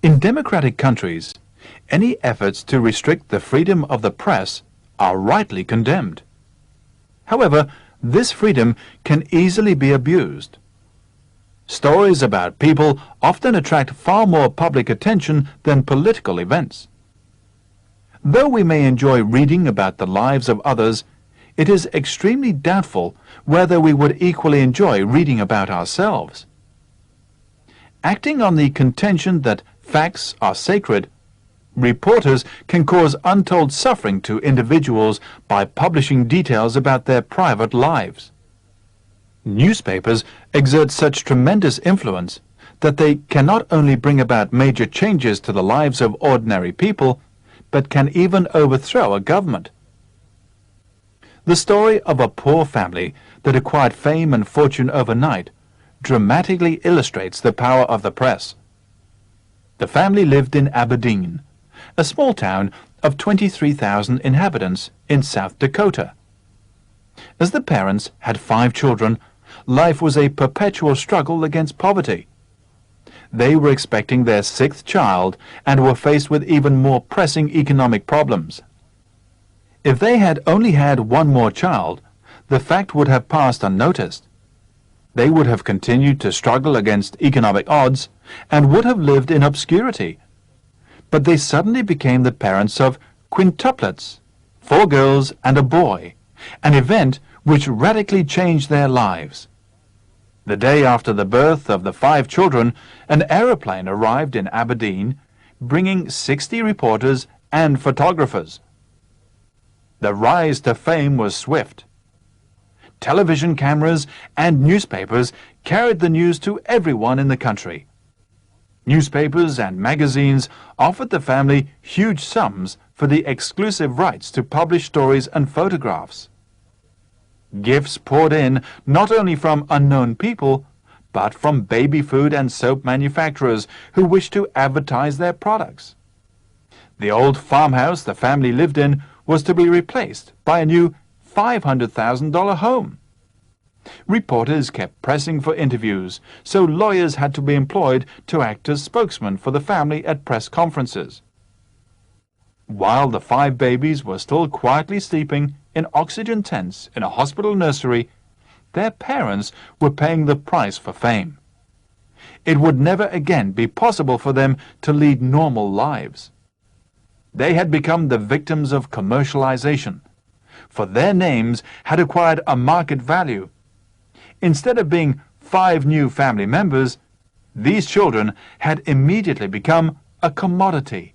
In democratic countries, any efforts to restrict the freedom of the press are rightly condemned. However, this freedom can easily be abused. Stories about people often attract far more public attention than political events. Though we may enjoy reading about the lives of others, it is extremely doubtful whether we would equally enjoy reading about ourselves. Acting on the contention that facts are sacred, reporters can cause untold suffering to individuals by publishing details about their private lives. Newspapers exert such tremendous influence that they can not only bring about major changes to the lives of ordinary people, but can even overthrow a government. The story of a poor family that acquired fame and fortune overnight dramatically illustrates the power of the press. The family lived in Aberdeen, a small town of 23,000 inhabitants in South Dakota. As the parents had 5 children, life was a perpetual struggle against poverty. They were expecting their 6th child and were faced with even more pressing economic problems. If they had only had one more child, the fact would have passed unnoticed. They would have continued to struggle against economic odds and would have lived in obscurity. But they suddenly became the parents of quintuplets, 4 girls and a boy, an event which radically changed their lives. The day after the birth of the 5 children, an aeroplane arrived in Aberdeen, bringing 60 reporters and photographers. The rise to fame was swift. Television cameras and newspapers carried the news to everyone in the country. Newspapers and magazines offered the family huge sums for the exclusive rights to publish stories and photographs. Gifts poured in not only from unknown people, but from baby food and soap manufacturers who wished to advertise their products. The old farmhouse the family lived in was to be replaced by a new $500,000 home. Reporters kept pressing for interviews, so lawyers had to be employed to act as spokesmen for the family at press conferences. While the 5 babies were still quietly sleeping in oxygen tents in a hospital nursery, their parents were paying the price for fame. It would never again be possible for them to lead normal lives. They had become the victims of commercialization, for their names had acquired a market value. Instead of being 5 new family members, these children had immediately become a commodity.